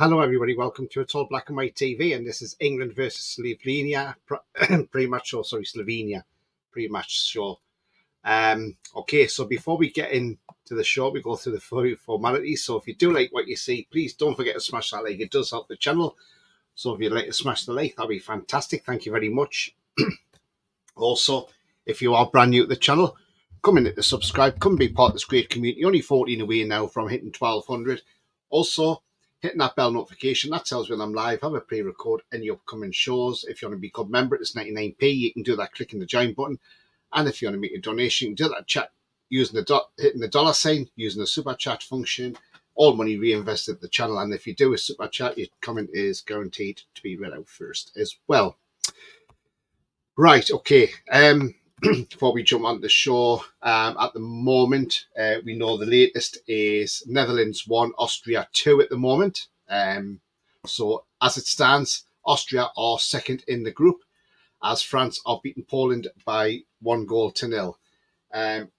Hello everybody, welcome to It's All Black and White TV, and this is England versus Slovenia, pre-match show, Slovenia, pre-match show. Okay, so before we get into the show, we go through the formalities. So if you do like what you see, please don't forget to smash that like, it does help the channel. So if you'd like to smash the like, that'd be fantastic, thank you very much. Also, if you are brand new to the channel, come in to subscribe, come be part of this great community, only 14 away now from hitting 1200. Also, hitting that bell notification, that tells when I'm live, have a pre-record any upcoming shows. If you want to become a member, it's 99p. You can do that clicking the join button. And if you want to make a donation, you can do that chat using hitting the dollar sign, using the super chat function. All money reinvested at the channel. And if you do a super chat, your comment is guaranteed to be read out first as well. Right, okay. Before we jump on the show, at the moment, we know the latest is Netherlands 1, Austria 2 at the moment. So as it stands, Austria are second in the group, as France are beating Poland by 1-0.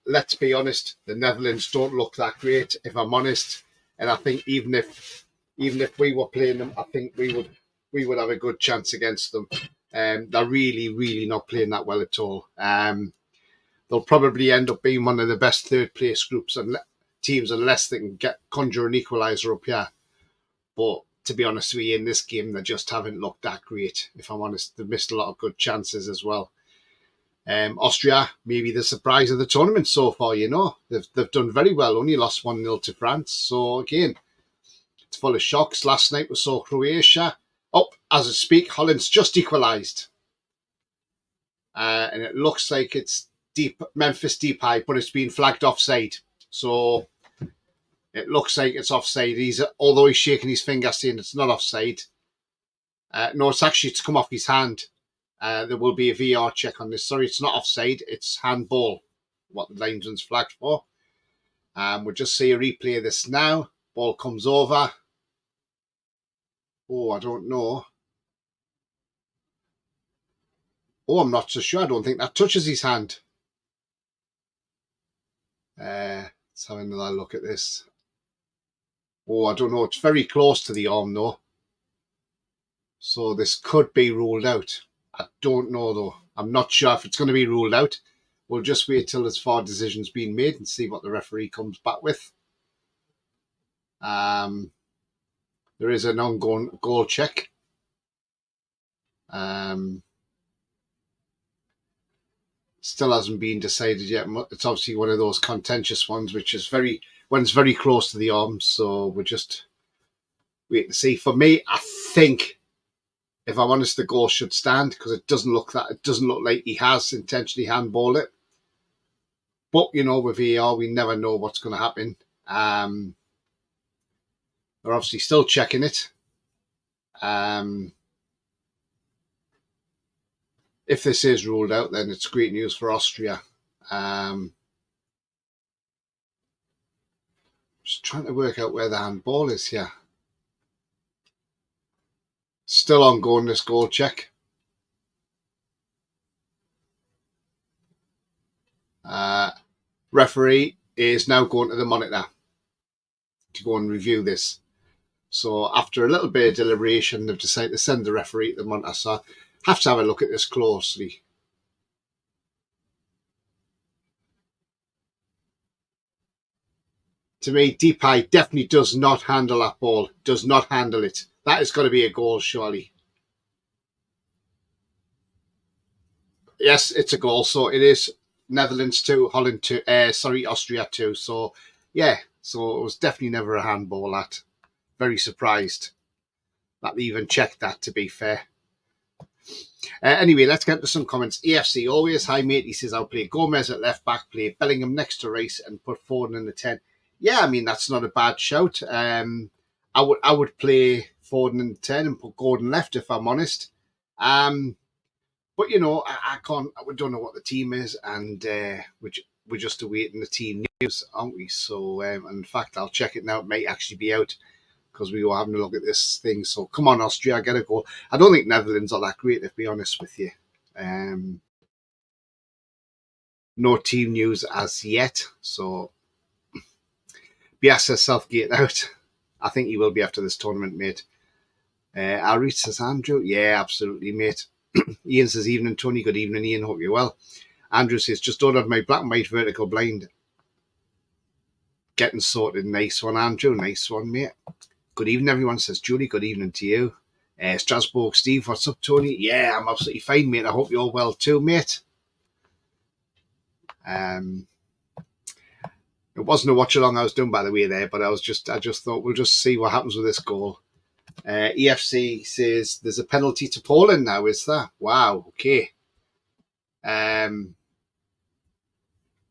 Let's be honest, the Netherlands don't look that great, if I'm honest. And I think even if we were playing them, I think we would have a good chance against them. They're really not playing that well at all. They'll probably end up being one of the best third place groups and teams unless they can conjure an equaliser up here. But to be honest with you, in this game, they just haven't looked that great. If I'm honest, they've missed a lot of good chances as well. Austria, maybe the surprise of the tournament so far, you know. They've done very well, only lost 1-0 to France. So again, it's full of shocks. Last night we saw Croatia. Oh, as I speak, Holland's just equalised. And it looks like it's Memphis deep high, but it's been flagged offside. So it looks like it's offside. Although he's shaking his finger saying it's not offside. No, it's come off his hand. There will be a VR check on this. Sorry, it's not offside. It's handball, what the linesman's flagged for. We'll just see a replay of this now. Ball comes over. Oh, I don't know. Oh, I'm not so sure. I don't think that touches his hand. Let's have another look at this. Oh, I don't know. It's very close to the arm, though. So this could be ruled out. I don't know, though. I'm not sure if it's going to be ruled out. We'll just wait till this VAR decision's been made and see what the referee comes back with. There is an ongoing goal check. Still hasn't been decided yet. It's obviously one of those contentious ones, which is very close to the arm. So we're just waiting to see. For me, I think, if I'm honest, the goal should stand because it doesn't look like he has intentionally handballed it. But you know, with VAR, we never know what's going to happen. They're obviously still checking it. If this is ruled out, then it's great news for Austria. Just trying to work out where the handball is here. Still ongoing, this goal check. Referee is now going to the monitor to go and review this. So after a little bit of deliberation, they've decided to send the referee to the monitor. So I have to have a look at this closely. To me, Depay definitely does not handle that ball. Does not handle it. That is going to be a goal, surely. Yes, it's a goal. So it is Netherlands 2, Holland 2. Austria 2. So yeah, so it was definitely never a handball. That. Very surprised that they even checked that, to be fair. Anyway, let's get to some comments. EFC always, hi mate, he says, I'll play Gomez at left back, play Bellingham next to Rice and put Foden in the 10. Yeah, I mean, that's not a bad shout. I would play Foden in the 10 and put Gordon left, if I'm honest. But you know, we don't know what the team is, and we're just awaiting the team news, aren't we? So in fact, I'll check it now. It might actually be out, because we were having a look at this thing. So come on, Austria, get a goal. I don't think Netherlands are that great, to be honest with you. No team news as yet. So Bielsa Southgate out. I think he will be after this tournament, mate. Ari says, Andrew, yeah, absolutely, mate. Ian says, evening, Tony. Good evening, Ian. Hope you're well. Andrew says, just ordered my black and white vertical blind. Getting sorted. Nice one, Andrew. Nice one, mate. Good evening, everyone, says Julie. Good evening to you. Strasbourg Steve, what's up, Tony? Yeah, I'm absolutely fine, mate. I hope you're well too, mate. It wasn't a watch along I was doing, by the way, there, but I just thought we'll just see what happens with this goal. EFC says there's a penalty to Poland now, is there? Wow, okay.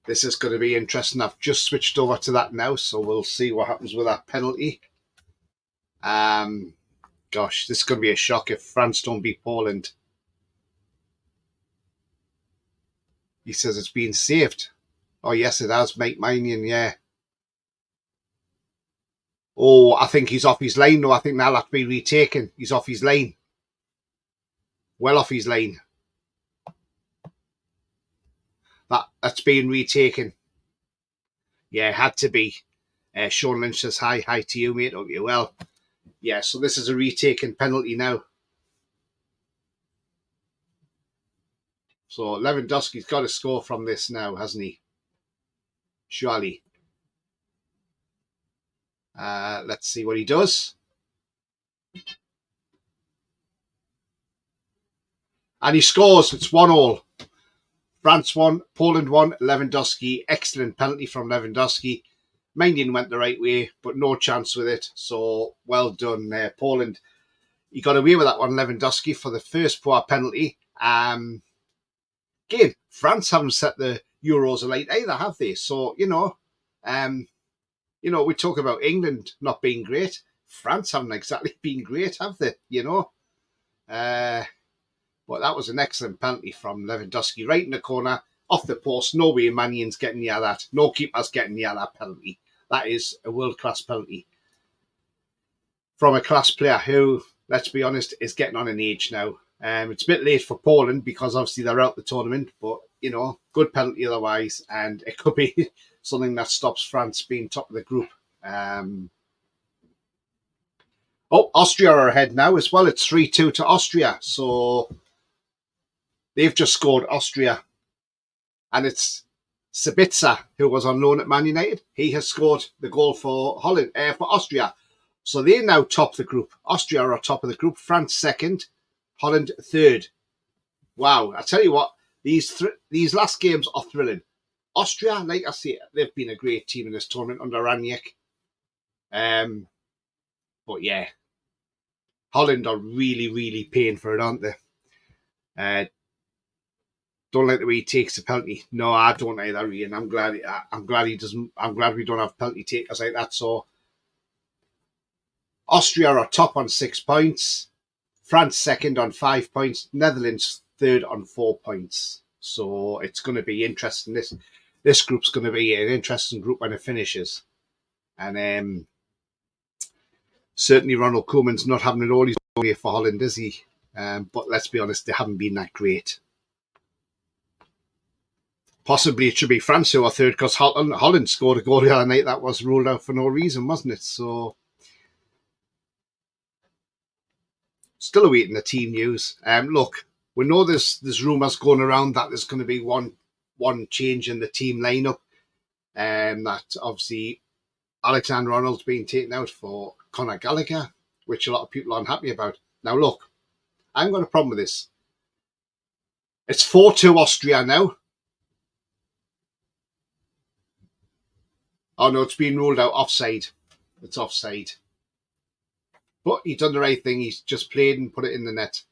This is going to be interesting. I've just switched over to that now, so we'll see what happens with that penalty. Gosh, this is going to be a shock if France don't beat Poland. He says it's been saved. Oh, yes, it has, Mike Minion, yeah. Oh, I think he's off his line, though. I think that'll have to be retaken. He's off his line. Well off his line. That's being retaken. Yeah, had to be. Sean Lynch says, hi to you, mate. Hope you're well. Yeah, so this is a retaken penalty now. So Lewandowski's got to score from this now, hasn't he? Surely. Let's see what he does. And he scores. It's 1-1. France 1, Poland 1, Lewandowski. Excellent penalty from Lewandowski. Minion went the right way, but no chance with it. So well done, Poland. He got away with that one, Lewandowski, for the first poor penalty. Again, France haven't set the Euros alight either, have they? So, we talk about England not being great. France haven't exactly been great, have they? But that was an excellent penalty from Lewandowski, right in the corner, off the post. No way Manion's getting near that. No keeper's getting near that penalty. That is a world-class penalty from a class player who, let's be honest, is getting on in age now. It's a bit late for Poland because obviously they're out the tournament, but, good penalty otherwise, and it could be something that stops France being top of the group. Austria are ahead now as well. It's 3-2 to Austria, so they've just scored, Austria, and it's Sabitzer, who was on loan at Man United. He has scored the goal for for Austria. So they now top the group. Austria are top of the group. France second. Holland third. Wow. I tell you what, these last games are thrilling. Austria, like I say, they've been a great team in this tournament under Ranić. But yeah, Holland are really, really paying for it, aren't they? Don't like the way he takes the penalty. No, I don't either, Ian. I'm glad he doesn't. I'm glad we don't have penalty takers like that. So Austria are top on 6 points. France second on 5 points. Netherlands third on 4 points. So it's going to be interesting. This group's going to be an interesting group when it finishes. And certainly Ronald Koeman's not having it all his way for Holland, is he? But let's be honest, they haven't been that great. Possibly it should be France who are third because Holland scored a goal the other night that was ruled out for no reason, wasn't it? So still awaiting the team news. Look, we know there's rumours going around that there's going to be one change in the team lineup, that obviously Alexander Arnold's being taken out for Conor Gallagher, which a lot of people aren't happy about. Now look, I haven't got a problem with this. It's 4-2 Austria now. Oh no, it's been ruled out offside. It's offside. But he's done the right thing. He's just played and put it in the net.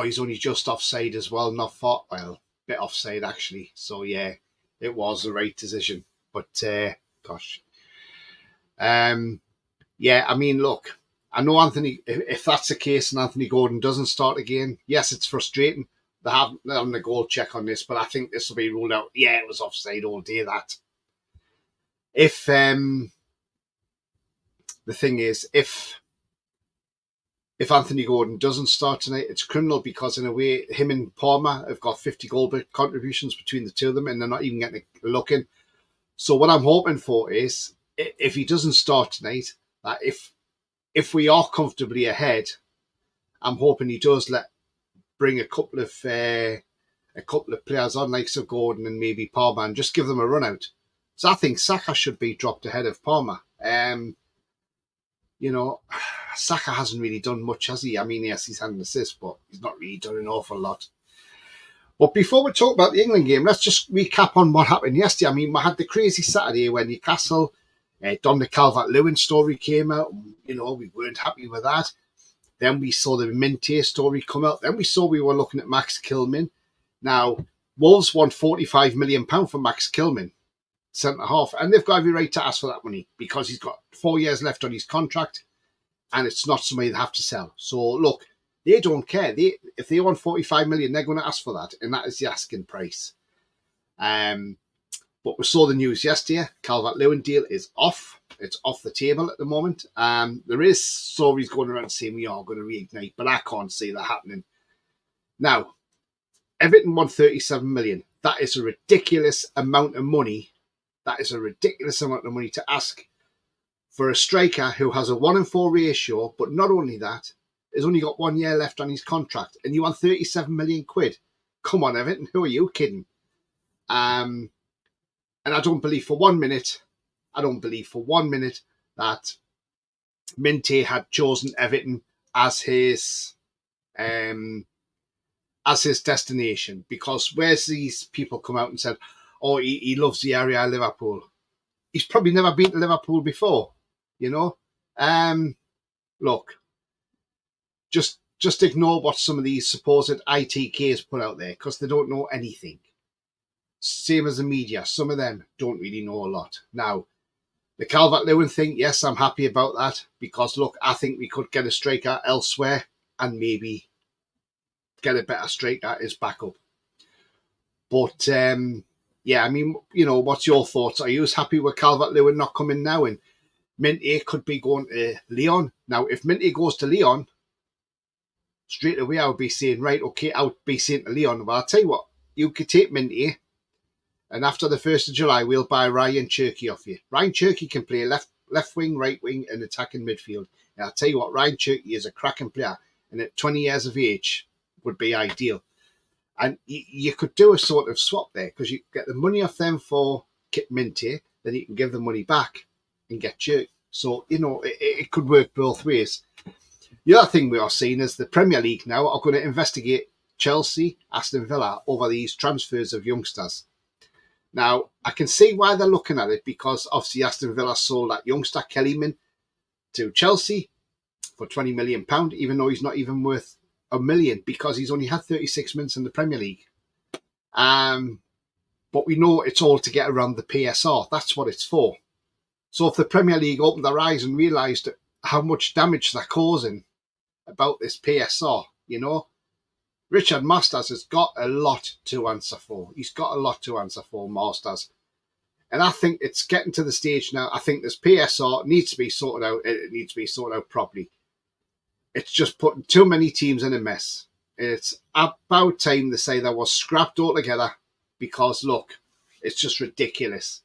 He's only just offside as well. Not far, well, a bit offside actually. So yeah, it was the right decision. But gosh. Yeah, I mean, look, I know Anthony, if that's the case and Anthony Gordon doesn't start again, yes, it's frustrating. They haven't done a goal check on this, but I think this will be ruled out. Yeah, it was offside all day, that. If the thing is, if Anthony Gordon doesn't start tonight, it's criminal because in a way, him and Palmer have got 50 goal contributions between the two of them and they're not even getting a look in. So what I'm hoping for is if he doesn't start tonight, that if we are comfortably ahead, I'm hoping he does bring a couple of players on, like Sir Gordon and maybe Palmer, and just give them a run out. So I think Saka should be dropped ahead of Palmer. You know, Saka hasn't really done much, has he? I mean, yes, he's had an assist, but he's not really done an awful lot. But before we talk about the England game, let's just recap on what happened yesterday. I mean, we had the crazy Saturday when Newcastle, Dominic Calvert-Lewin story came out. You know, we weren't happy with that. Then we saw the Minte story come out. Then we were looking at Max Kilman. Now, Wolves won £45 million for Max Kilman, centre-half, and they've got every right to ask for that money because he's got 4 years left on his contract and it's not somebody they have to sell. So, look, they don't care. If they want 45 million, they're going to ask for that, and that is the asking price. But we saw the news yesterday. Calvert-Lewin deal is off. It's off the table at the moment. There is stories going around saying we are going to reignite, but I can't see that happening. Now, Everton won 37 million. That is a ridiculous amount of money. That is a ridiculous amount of money to ask for a striker who has a 1-4 ratio, but not only that, has only got 1 year left on his contract, and you want 37 million quid. Come on, Everton, who are you kidding? And I don't believe for 1 minute, that Minte had chosen Everton as his destination, because where's these people come out and said, oh, he loves the area of Liverpool. He's probably never been to Liverpool before, you know. Look, just ignore what some of these supposed ITKs put out there, because they don't know anything. Same as the media, some of them don't really know a lot. Now, the Calvert-Lewin thing, yes, I'm happy about that, because look, I think we could get a striker elsewhere and maybe get a better striker as backup. But yeah, I mean, you know, what's your thoughts? Are you as happy with Calvert-Lewin not coming now? And Minte could be going to Lyon. Now, if Minte goes to Lyon, straight away I would be saying, right, okay, I would be saying to Lyon, well, I'll tell you what, you could take Minte, and after the 1st of July, we'll buy Ryan Cherky off you. Ryan Cherky can play left wing, right wing, and attacking midfield. And I'll tell you what, Ryan Cherky is a cracking player, and at 20 years of age would be ideal. And you could do a sort of swap there, because you get the money off them for Minte, then you can give the money back and get Cherky. So, you know, it could work both ways. The other thing we are seeing is the Premier League now are going to investigate Chelsea, Aston Villa over these transfers of youngsters. Now, I can see why they're looking at it, because obviously Aston Villa sold that youngster Kellyman to Chelsea for £20 million, even though he's not even worth $1 million, because he's only had 36 minutes in the Premier League. But we know it's all to get around the PSR. That's what it's for. So if the Premier League opened their eyes and realised how much damage they're causing about this PSR, you know, Richard Masters has got a lot to answer for. He's got a lot to answer for, Masters. And I think it's getting to the stage now. I think this PSR needs to be sorted out. It needs to be sorted out properly. It's just putting too many teams in a mess. It's about time they say that was scrapped altogether, because, look, it's just ridiculous.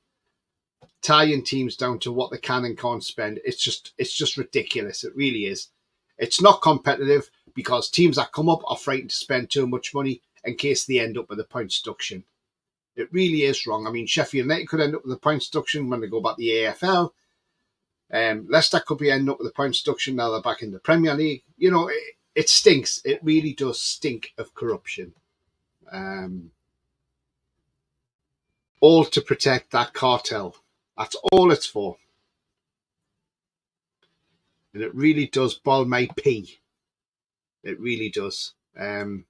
Tying teams down to what they can and can't spend. It's just ridiculous. It really is. It's not competitive, because teams that come up are frightened to spend too much money in case they end up with a points deduction. It really is wrong. I mean, Sheffield United could end up with a points deduction when they go back to the AFL. Leicester could be ending up with a points deduction now they're back in the Premier League. You know, it stinks. It really does stink of corruption. All to protect that cartel. That's all it's for. And it really does boil my pee. It really does. The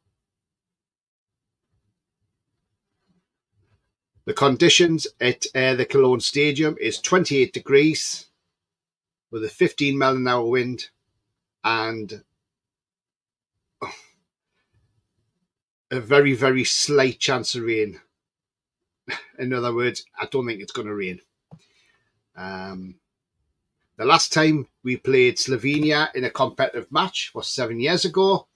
conditions at the Cologne Stadium is 28 degrees with a 15 mile an hour wind and a very, very slight chance of rain. In other words, I don't think it's going to rain. The last time we played Slovenia in a competitive match was 7 years ago.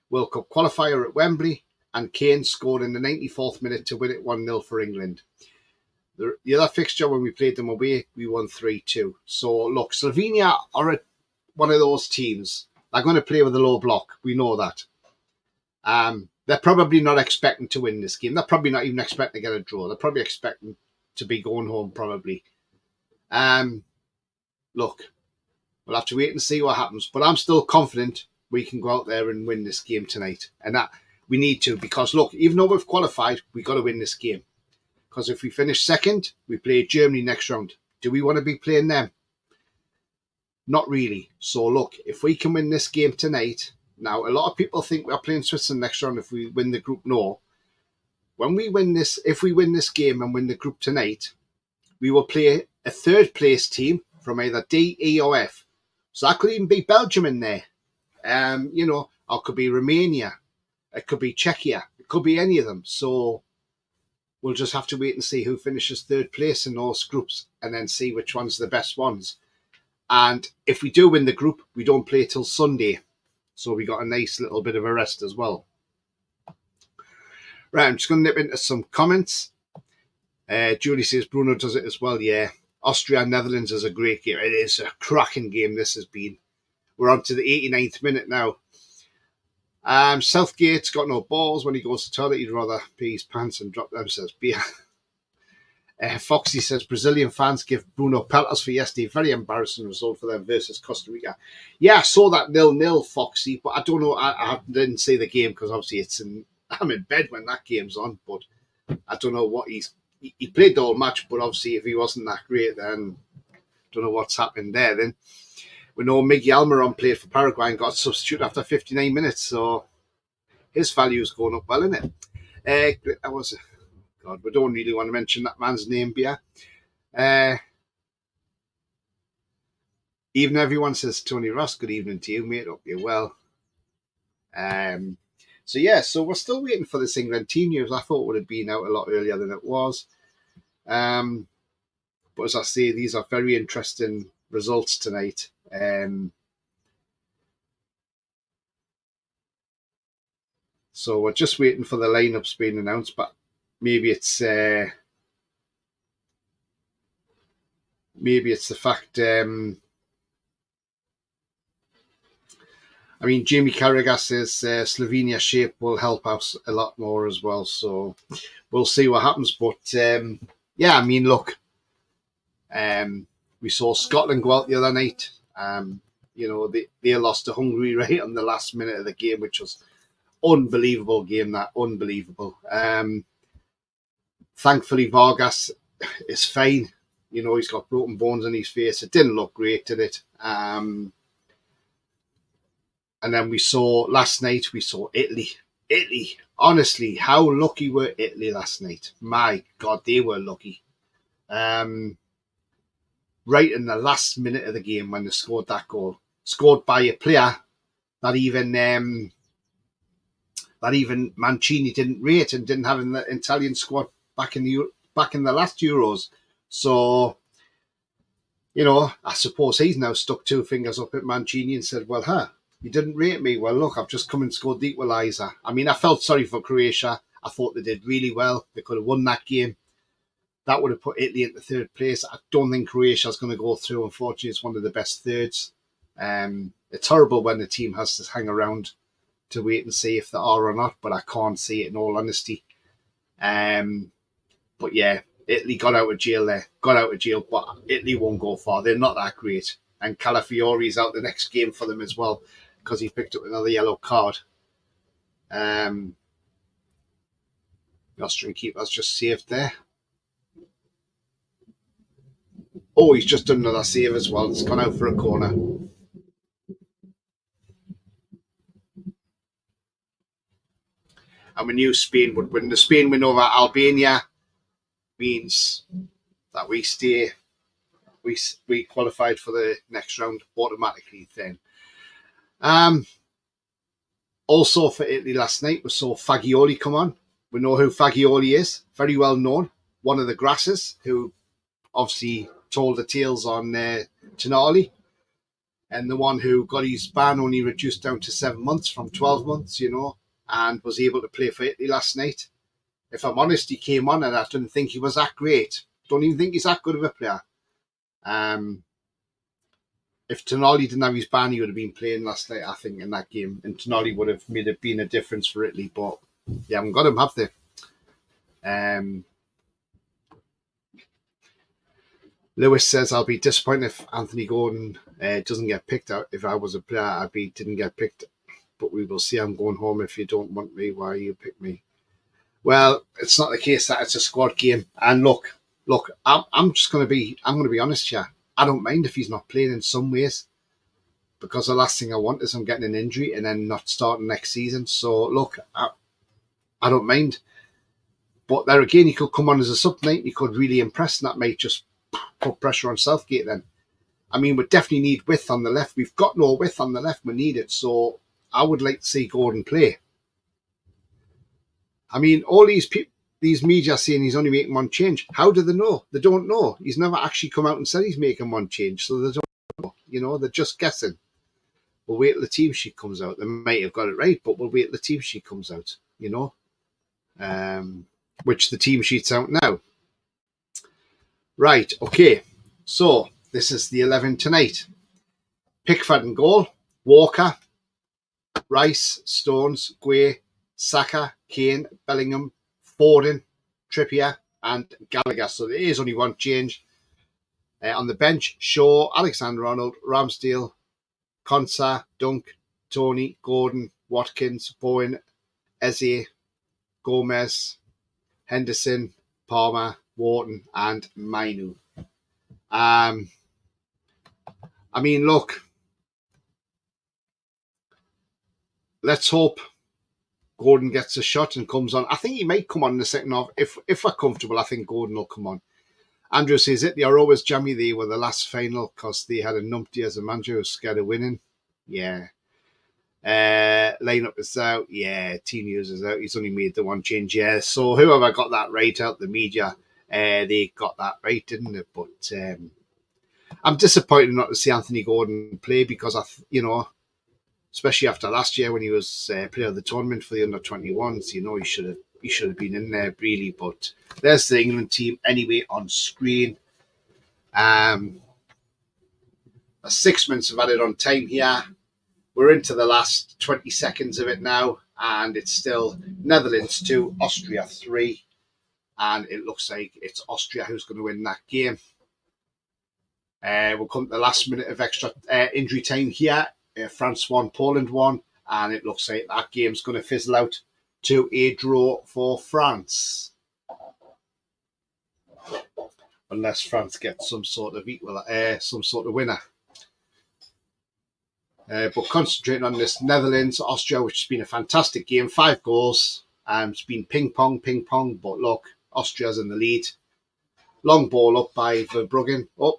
World Cup qualifier at Wembley, and Kane scored in the 94th minute to win it 1-0 for England. The other fixture when we played them away, we won 3-2. So look, Slovenia are one of those teams. They're going to play with a low block. We know that. They're probably not expecting to win this game. They're probably not even expecting to get a draw. They're probably expecting to be going home, probably. Look, we'll have to wait and see what happens. But I'm still confident we can go out there and win this game tonight. And that we need to, because look, even though we've qualified, we've got to win this game. Because if we finish second, we play Germany next round. Do we want to be playing them? Not really. So look, if we can win this game tonight, now a lot of people think we're playing Switzerland next round if we win the group. No. When we win this, if we win this game and win the group tonight, we will play a third place team from either D, E or F. So that could even be Belgium in there. Or it could be Romania. It could be Czechia. It could be any of them. So we'll just have to wait and see who finishes third place in those groups and then see which one's the best ones. And if we do win the group, we don't play till Sunday. So we got a nice little bit of a rest as well. Right, I'm just going to nip into some comments. Julie says Bruno does it as well. Yeah. Austria, Netherlands is a great game. It is a cracking game this has been. We're on to the 89th minute now. Southgate's got no balls. When he goes to the toilet, he'd rather pee his pants and drop them, says Beer. Foxy says Brazilian fans give Bruno pelters for yesterday. Very embarrassing result for them versus Costa Rica. Yeah, I saw that 0-0, Foxy, but I don't know. I didn't see the game because obviously I'm in bed when that game's on. But I don't know what he played the whole match. But obviously, if he wasn't that great, then I don't know what's happened there. Then we know Miguel Almiron played for Paraguay and got substituted after 59 minutes, so his value is going up well, isn't it? God, we don't really want to mention that man's name, Bia. Even everyone says Tony Ross, good evening to you, mate. Hope you're well. So we're still waiting for this England team news. I thought it would have been out a lot earlier than it was. But as I say, these are very interesting results tonight. So we're just waiting for the lineups being announced, but maybe it's the fact. Jamie Carragher says Slovenia shape will help us a lot more as well. So we'll see what happens. But look, we saw Scotland go out the other night. They lost to Hungary right on the last minute of the game, which was unbelievable game. Unbelievable. Thankfully, Vargas is fine. He's got broken bones in his face. It didn't look great, did it? And then last night, we saw Italy. Italy, honestly, how lucky were Italy last night? My God, they were lucky. Right in the last minute of the game when they scored that goal. Scored by a player that even Mancini didn't rate and didn't have in the Italian squad back in the last Euros. So, I suppose he's now stuck two fingers up at Mancini and said, well, you didn't rate me. Well, look, I've just come and scored the equaliser. I felt sorry for Croatia. I thought they did really well. They could have won that game. That would have put Italy into third place. I don't think Croatia's going to go through. Unfortunately, it's one of the best thirds. It's horrible when the team has to hang around to wait and see if they are or not, but I can't see it in all honesty. But yeah, Italy got out of jail there. But Italy won't go far. They're not that great. And Calafiori's out the next game for them as well because he picked up another yellow card. The Austrian keeper's just saved there. Oh, he's just done another save as well. It's gone out for a corner. And we knew Spain would win. The Spain win over Albania means that we stay. We qualified for the next round automatically then. Also for Italy last night, we saw Fagioli come on. We know who Fagioli is. Very well known. One of the Grasses who obviously told the tales on Tonali. And the one who got his ban only reduced down to 7 months from 12 months, and was able to play for Italy last night. If I'm honest, he came on and I didn't think he was that great. don't even think he's that good of a player. If Tonali didn't have his ban, he would have been playing last night, I think, in that game. And Tonali would have been a difference for Italy. But they haven't got him, have they? Lewis says, I'll be disappointed if Anthony Gordon doesn't get picked out. If I was a player, didn't get picked. But we will see. I'm going home. If you don't want me, why you pick me? Well, it's not the case that it's a squad game. And look, I'm going to be honest here. I don't mind if he's not playing in some ways, because the last thing I want is him getting an injury and then not starting next season. So look, I don't mind. But there again, he could come on as a sub night. He could really impress, and that might just put pressure on Southgate then. I mean, we definitely need width on the left. We've got no width on the left. We need it. So I would like to see Gordon play. I mean, all these media saying he's only making one change. How do they know? They don't know. He's never actually come out and said he's making one change. So they don't know. You know, they're just guessing. We'll wait till the team sheet comes out. They might have got it right, but we'll wait till the team sheet comes out, you know. Which the team sheet's out now. Right, okay. So this is the 11 tonight. Pickford in goal. Walker, Rice, Stones, Gueye, Saka, Kane, Bellingham, Foden, Trippier and Gallagher. So there is only one change. On the bench, Shaw, Alexander-Arnold, Ramsdale, Konsa, Dunk, Tony, Gordon, Watkins, Bowen, Eze, Gomez, Henderson, Palmer, Wharton and Mainu. I mean, look, let's hope Gordon gets a shot and comes on. I think he might come on in the second half. If we're comfortable, I think Gordon will come on. Andrew says it. They are always jammy. They were the last final because they had a numpty as a manager who was scared of winning. Yeah. Lineup is out. Yeah. Team news is out. He's only made the one change. Yeah. So whoever got that right out, the media, they got that right, didn't it? But I'm disappointed not to see Anthony Gordon play because especially after last year when he was player of the tournament for the under-21s, he should have been in there really. But there's the England team anyway on screen. 6 minutes have added on time here. We're into the last 20 seconds of it now, and it's still Netherlands 2, Austria 3, and it looks like it's Austria who's going to win that game. We'll come to the last minute of extra injury time here. France 1, Poland 1, and it looks like that game's going to fizzle out to a draw for France. Unless France gets some sort of winner. But concentrating on this Netherlands, Austria, which has been a fantastic game, 5 goals. It's been ping pong, but look, Austria's in the lead. Long ball up by Verbruggen, up.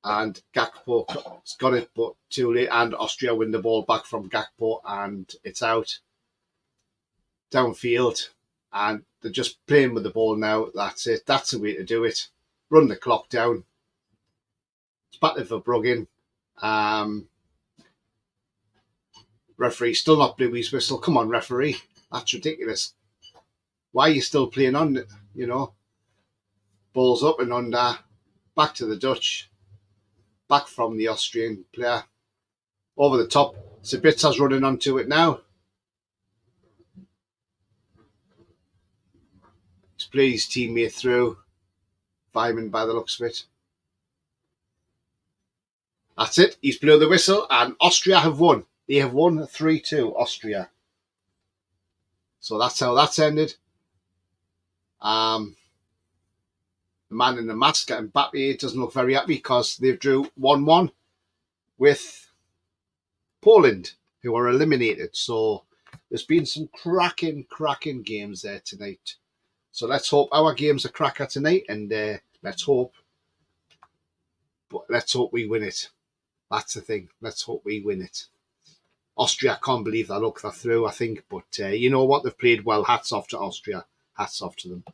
And Gakpo's got it, but too late. And Austria win the ball back from Gakpo, and it's out. Downfield. And they're just playing with the ball now. That's it. That's the way to do it. Run the clock down. It's back to Verbruggen. Referee still not blew his whistle. Come on, referee. That's ridiculous. Why are you still playing on, Balls up and under. Back to the Dutch. Back from the Austrian player. Over the top. Sabitza's running onto it now. He's played his teammate through. Vyman by the looks of it. That's it. He's blew the whistle and Austria have won. They have won 3-2, Austria. So that's how that's ended. The man in the mask, Mbappe, doesn't look very happy because they've drew 1-1 with Poland, who are eliminated. So there's been some cracking games there tonight. So let's hope our game's a cracker tonight, and let's hope we win it. That's the thing. Let's hope we win it. Austria, can't believe that. Look, they're through, I think. But you know what? They've played well. Hats off to Austria. Hats off to them.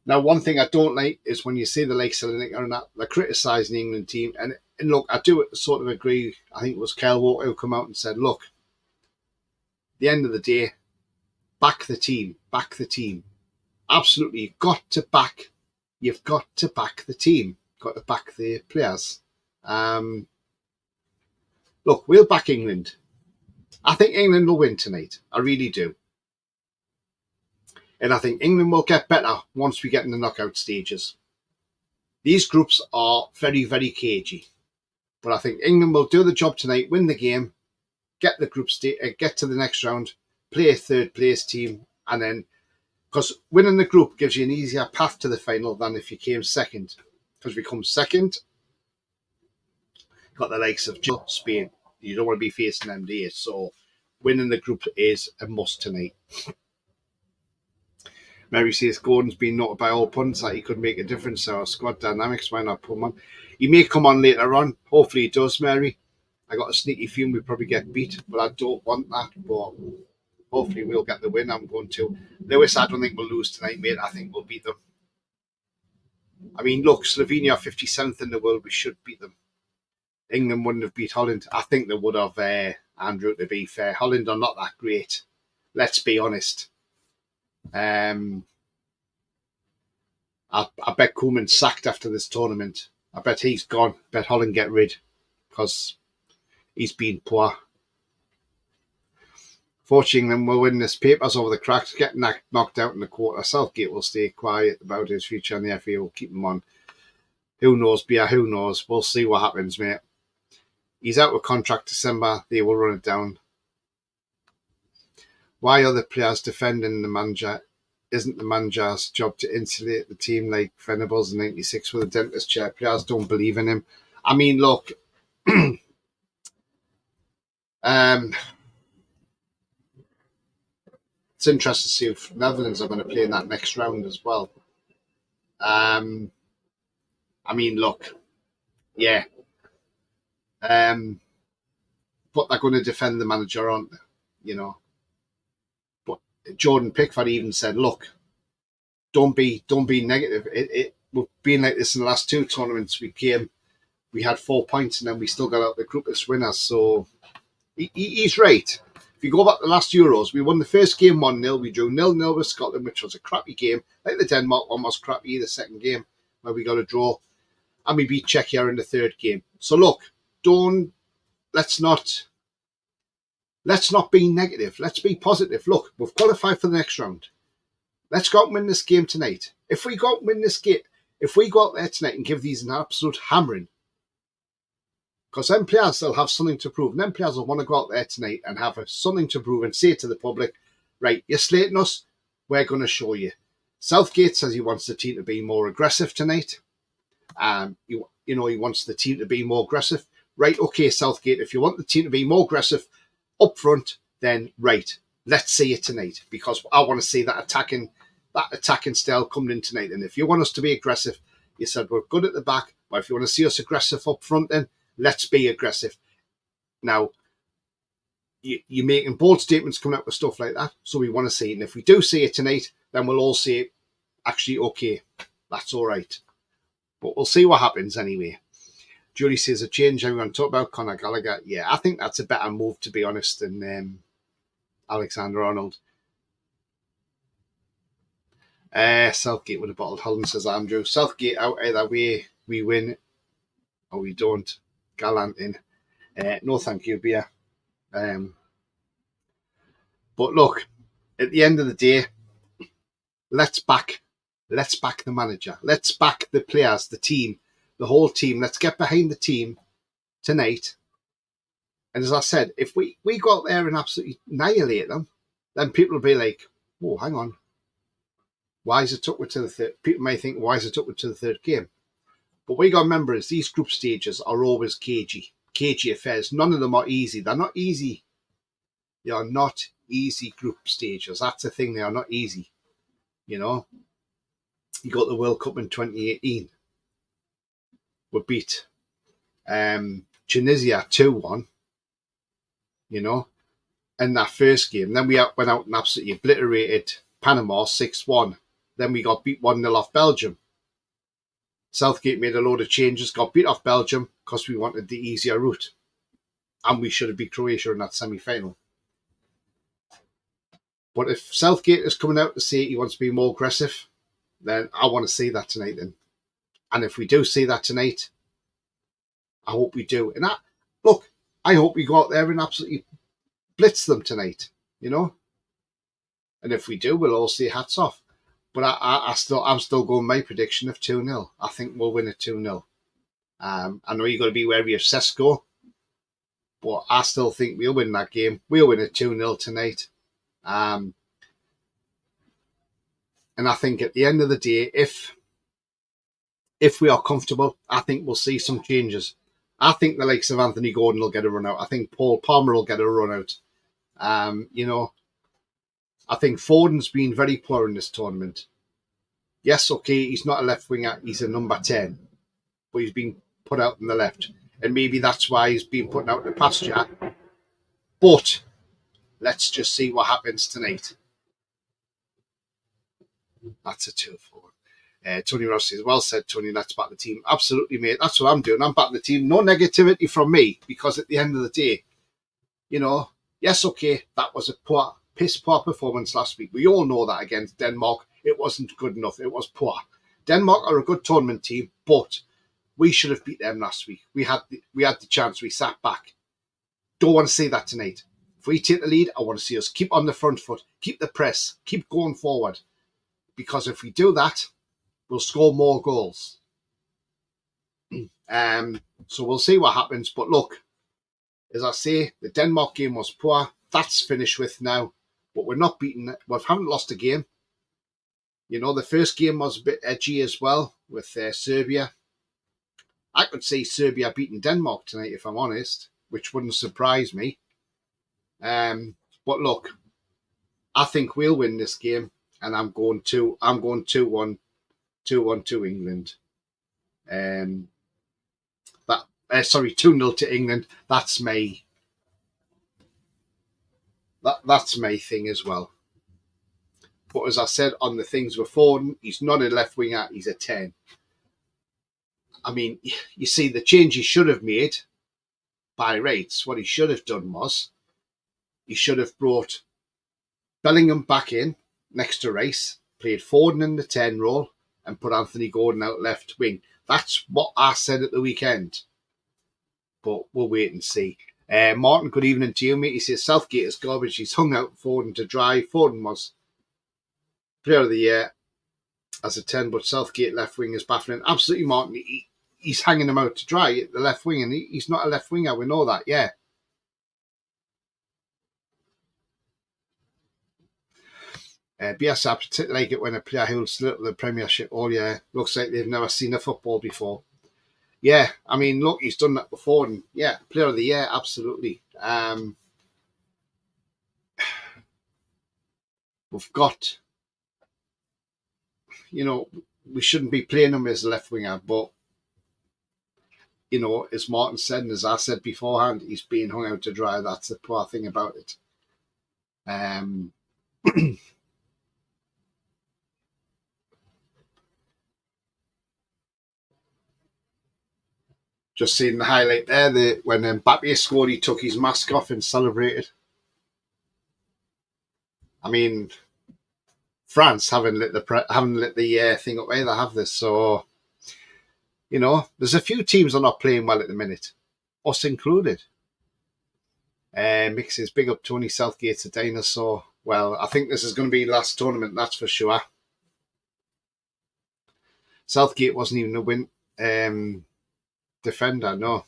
Now, one thing I don't like is when you see the likes of they're criticising the England team. And look, I do sort of agree. I think it was Kyle Walker who came out and said, look, at the end of the day, back the team. absolutely, you've got to back the team, got to back the players. Look, we'll back England. I think England will win tonight. I really do. And I think England will get better once we get in the knockout stages. These groups are very, very cagey. But I think England will do the job tonight, win the game, get the get to the next round, play a third place team, and then, because winning the group gives you an easier path to the final than if you came second. Because if you come second, you've got the likes of Spain. You don't want to be facing them days. So winning the group is a must tonight. Mary says Gordon's been noted by all pundits that he could make a difference to our squad dynamics. Why not put him on? He may come on later on. Hopefully he does, Mary. I got a sneaky feeling we probably get beat, but I don't want that. But hopefully we'll get the win. I'm going to. Lewis, I don't think we'll lose tonight, mate. I think we'll beat them. I mean, look, Slovenia 57th in the world. We should beat them. England wouldn't have beat Holland. I think they would have, Andrew, to be fair. Holland are not that great. Let's be honest. I bet Koeman's sacked after this tournament. I bet he's gone. I bet Holland get rid because he's been poor. Fortunately, we'll win this. Papers over the cracks, get knocked out in the quarter. Southgate will stay quiet about his future and the FA will keep him on. Who knows, Bia? Who knows? We'll see what happens, mate. He's out of contract December. They will run it down. Why are the players defending the manager? Isn't the manager's job to insulate the team like Venables in '96 with a dentist chair? Players don't believe in him. I mean, look, it's interesting to see if Netherlands are going to play in that next round as well. I mean, look, yeah. But they're going to defend the manager, aren't they? You know. But Jordan Pickford even said, "Look, don't be negative. We've been like this in the last two tournaments. We had 4 points, and then we still got out the group as winners." So he's right. If you go back to the last Euros, we won the first game 1-0. We drew 0-0 with Scotland, which was a crappy game. I think the Denmark one was crappy, the second game, where we got a draw. And we beat Czechia in the third game. So look, let's not be negative. Let's be positive. Look, we've qualified for the next round. Let's go out and win this game tonight. If we go out and win this game, if we go out there tonight and give these an absolute hammering, because them players will have something to prove. And them players will want to go out there tonight and have something to prove and say to the public, right, you're slating us, we're going to show you. Southgate says he wants the team to be more aggressive tonight. He wants the team to be more aggressive. Right, okay, Southgate, if you want the team to be more aggressive up front, then right, let's see it tonight. Because I want to see that attacking style coming in tonight. And if you want us to be aggressive, you said we're good at the back, but if you want to see us aggressive up front, then let's be aggressive. Now, you're making bold statements coming up with stuff like that, so we want to see it. And if we do see it tonight, then we'll all say, actually, okay, that's all right. But we'll see what happens anyway. Julie says, a change everyone talk about Conor Gallagher. Yeah, I think that's a better move, to be honest, than Alexander-Arnold. Southgate with a bottled Holland, says Andrew. Southgate out either way, we win or we don't. Gallant in. No, thank you, Bia. But look, at the end of the day, let's back the manager. Let's back the players, the team, the whole team. Let's get behind the team tonight. And as I said, if we go out there and absolutely annihilate them, then people will be like, "Oh, hang on. Why is it took me to the third?" People may think, "Why is it took me to the third game?" But what you got to remember is these group stages are always cagey affairs. None of them are easy. They're not easy. They are not easy group stages. That's the thing. They are not easy. You know, you got the World Cup in 2018. We beat Tunisia 2-1. You know, in that first game. Then we went out and absolutely obliterated Panama 6-1. Then we got beat 1-0 off Belgium. Southgate made a load of changes, got beat off Belgium because we wanted the easier route. And we should have beat Croatia in that semi-final. But if Southgate is coming out to say he wants to be more aggressive, then I want to see that tonight then. And if we do see that tonight, I hope we do. And look, I hope we go out there and absolutely blitz them tonight, you know. And if we do, we'll all say hats off. But I'm still going my prediction of 2-0. I think we'll win at 2-0. I know you've got to be wary of Sesko, but I still think we'll win that game. We'll win at 2-0 tonight. And I think at the end of the day, if we are comfortable, I think we'll see some changes. I think the likes of Anthony Gordon will get a run out. I think Paul Palmer will get a run out. You know, I think Foden's been very poor in this tournament. Yes, okay, he's not a left winger, he's a number 10, but he's been put out on the left. And maybe that's why he's been put out to pasture. But let's just see what happens tonight. That's a 2-4. Tony Ross says, well said, Tony, let's back the team. Absolutely, mate. That's what I'm doing. I'm backing the team. No negativity from me, because at the end of the day, you know, yes, okay, that was a piss poor performance last week. We all know that against Denmark. It wasn't good enough. It was poor. Denmark are a good tournament team, but we should have beat them last week. We had the chance. We sat back. Don't want to see that tonight. If we take the lead, I want to see us keep on the front foot, keep the press, keep going forward. Because if we do that, we'll score more goals. So we'll see what happens. But look, as I say, the Denmark game was poor. That's finished with now. But we're not beaten. We haven't lost a game. You know, the first game was a bit edgy as well with Serbia. I could see Serbia beating Denmark tonight, if I'm honest, which wouldn't surprise me. But look, I think we'll win this game, and I'm going 2-1 to England. 2-0 to England. That's my thing as well. But as I said on the things with Foden, he's not a left winger, he's a 10. I mean, you see, the change he should have made by rates, what he should have done was he should have brought Bellingham back in next to Rice, played Foden in the 10 role, and put Anthony Gordon out left wing. That's what I said at the weekend. But we'll wait and see. Martin, good evening to you, mate. He says Southgate is garbage. He's hung out Foden to dry. Foden was player of the year as a 10, but Southgate left wing is baffling. Absolutely, Martin. He's hanging him out to dry at the left wing, and he's not a left winger. We know that, yeah. BS, I particularly like it when a player holds the Premiership all year. Looks like they've never seen a football before. Yeah, I mean, look, he's done that before, and yeah, player of the year, absolutely. We've got, you know, we shouldn't be playing him as a left winger, but, you know, as Martin said, and as I said beforehand, he's being hung out to dry. That's the poor thing about it. Just seeing the highlight there, when Mbappe scored, he took his mask off and celebrated. I mean, France haven't lit the thing up either, have this. So, you know, there's a few teams that are not playing well at the minute, us included. Mick says, big up Tony Southgate's a dinosaur. Well, I think this is going to be last tournament, that's for sure. Southgate wasn't even a win defender, no.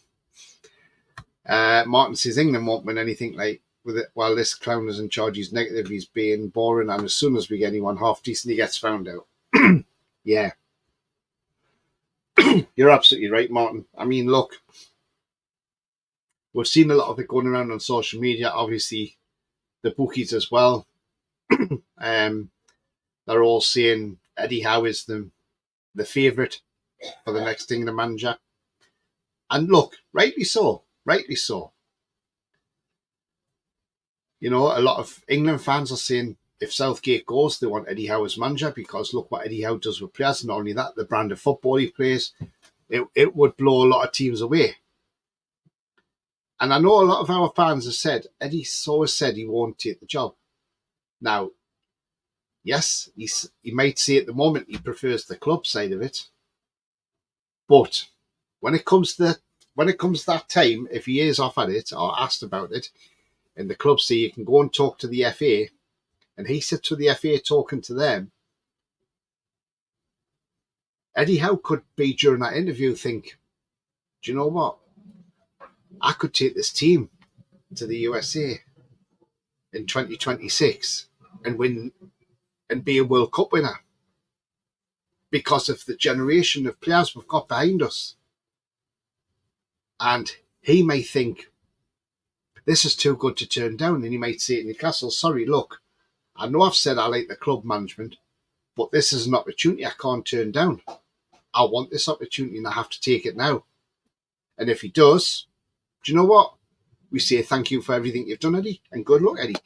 Martin says England won't win anything like with it while this clown is in charge. He's negative, he's being boring, and as soon as we get anyone half decent, he gets found out. Yeah. You're absolutely right, Martin. I mean, look, we've seen a lot of it going around on social media, obviously the bookies as well. They're all saying Eddie Howe is the favourite for the next England manager. And look, rightly so. You know, a lot of England fans are saying if Southgate goes, they want Eddie Howe as manager because look what Eddie Howe does with players. Not only that, the brand of football he plays, it would blow a lot of teams away. And I know a lot of our fans have said, Eddie's always said he won't take the job. Now, yes, he might say at the moment he prefers the club side of it, but when it comes to that time, if he is offered it or asked about it, and the club say you can go and talk to the FA, and he sits with the FA talking to them, Eddie Howe could be during that interview think, do you know what? I could take this team to the USA in 2026 and win and be a World Cup winner because of the generation of players we've got behind us. And he may think this is too good to turn down, and he might say to Newcastle, sorry, look, I know I've said I like the club management, but this is an opportunity I can't turn down. I want this opportunity and I have to take it now. And if he does, do you know what? We say thank you for everything you've done, Eddie, and good luck, Eddie.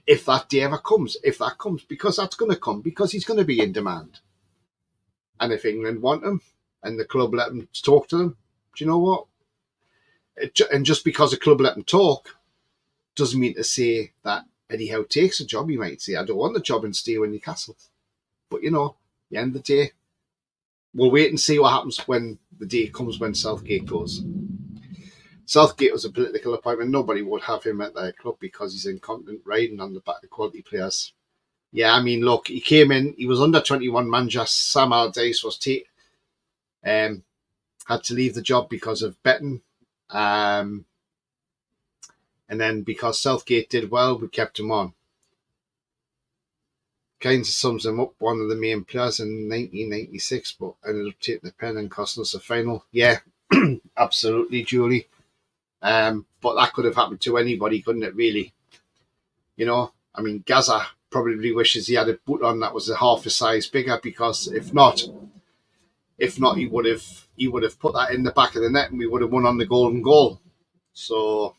If that day ever comes, because that's going to come, because he's going to be in demand. And if England want him and the club let him talk to them, do you know what? And just because a club let him talk doesn't mean to say that Eddie Howe takes a job. He might say, I don't want the job and stay with Newcastle. But, at the end of the day, we'll wait and see what happens when the day comes when Southgate goes. Southgate was a political appointment. Nobody would have him at their club because he's incompetent, riding on the back of quality players. Yeah, I mean, look, he came in, he was under 21 manager. Sam Allardyce was had to leave the job because of betting. And then because Southgate did well, we kept him on. Kind of sums him up, one of the main players in 1996, but ended up taking the pen and costing us a final. Yeah, absolutely, Julie. But that could have happened to anybody, couldn't it, really? I mean, Gaza probably wishes he had a boot on that was a half a size bigger, because if not, he would have put that in the back of the net and we would have won on the golden goal. So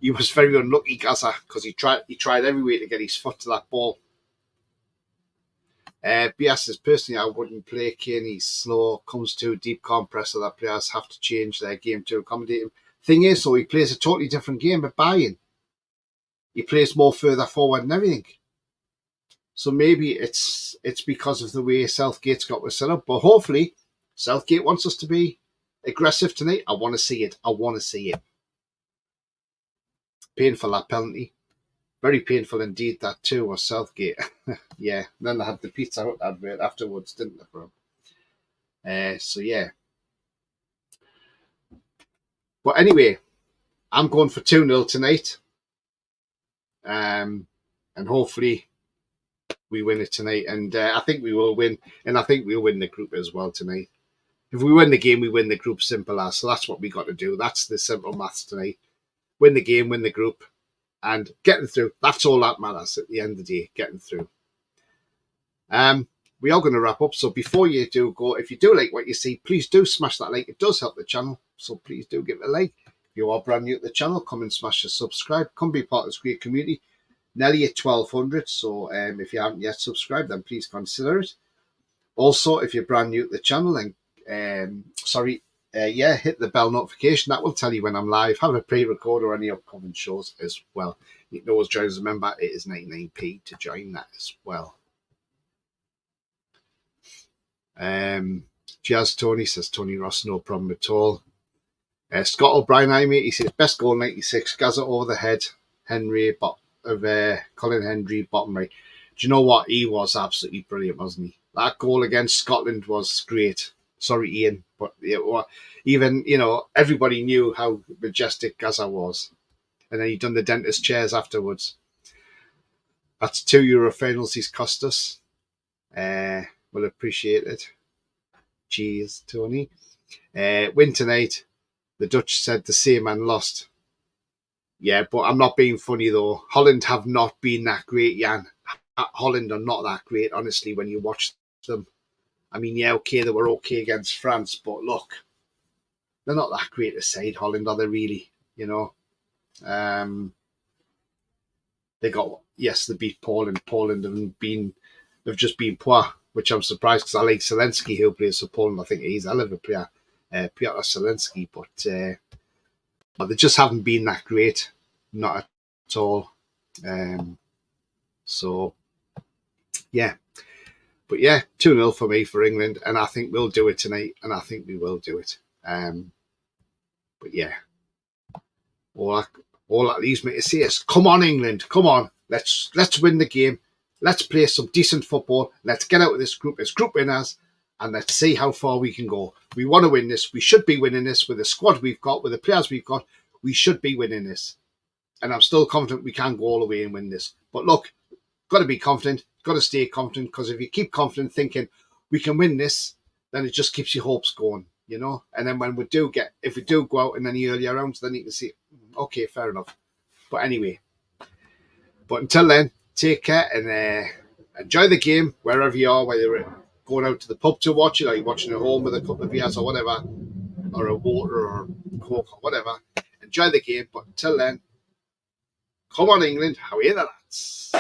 he was very unlucky, Gaza, because he tried every way to get his foot to that ball. BS says, personally, I wouldn't play Kane. He's slow, comes too deep, can't press, so that players have to change their game to accommodate him. Thing is, so he plays a totally different game at Bayern. He plays more further forward and everything. So maybe it's because of the way Southgate's got us set up. But hopefully, Southgate wants us to be aggressive tonight. I want to see it. Painful, that penalty. Very painful indeed, that too, was Southgate. Yeah, and then they had the Pizza Hut advert afterwards, didn't they, for him? So, yeah. But anyway, I'm going for 2-0 tonight. And hopefully we win it tonight. And I think we will win. And I think we'll win the group as well tonight. If we win the game, we win the group, simple as. So that's what we got to do. That's the simple maths tonight. Win the game, win the group. And getting through, that's all that matters at the end of the day, getting through. We are going to wrap up. So before you do go, if you do like what you see, please do smash that like. It does help the channel. So please do give it a like. If you are brand new to the channel, come and smash the subscribe. Come be part of this great community. Nearly at 1,200. So if you haven't yet subscribed, then please consider it. Also, if you're brand new to the channel, then hit the bell notification. That will tell you when I'm live. Have a pre-record or any upcoming shows as well. You can always join us. Remember, it is 99p to join that as well. Cheers, Tony, says Tony Ross, no problem at all. Scott O'Brien, he says, best goal 96, Gaza over the head, Colin Hendry, bottom right. Do you know what? He was absolutely brilliant, wasn't he? That goal against Scotland was great. Sorry, Ian, but even, everybody knew how majestic Gaza was. And then he'd done the dentist chairs afterwards. That's 2 Euro finals he's cost us. We'll appreciate it. Cheers, Tony. Win tonight. The Dutch said the same and lost. Yeah, but I'm not being funny, though. Holland have not been that great, Jan. Holland are not that great, honestly, when you watch them. I mean, yeah, okay, they were okay against France, but look, they're not that great a side, Holland, are they really? They beat Poland. Poland have just been poor, which I'm surprised because I like Zelensky, who plays for Poland. I think he's a hell of a player, Piotr Zelensky, but they just haven't been that great, not at all. So, yeah. But yeah, 2-0 for me for England, and I think we'll do it tonight, and I think we will do it. But yeah, all that leaves me to say is, come on, England, come on, let's win the game, let's play some decent football, let's get out of this group as group winners, and let's see how far we can go. We want to win this. We should be winning this with the squad we've got, with the players we've got. We should be winning this, and I'm still confident we can go all the way and win this. But look, got to be confident, got to stay confident, because if you keep confident thinking we can win this, then it just keeps your hopes going, you know. And then when if we do go out in any earlier rounds, then you can see, okay, fair enough. But anyway, but until then, take care and enjoy the game wherever you are, whether you're going out to the pub to watch it, or you're watching at home with a couple of beers or whatever, or a water or Coke or whatever. Enjoy the game, but until then, come on, England, how are you, the lads?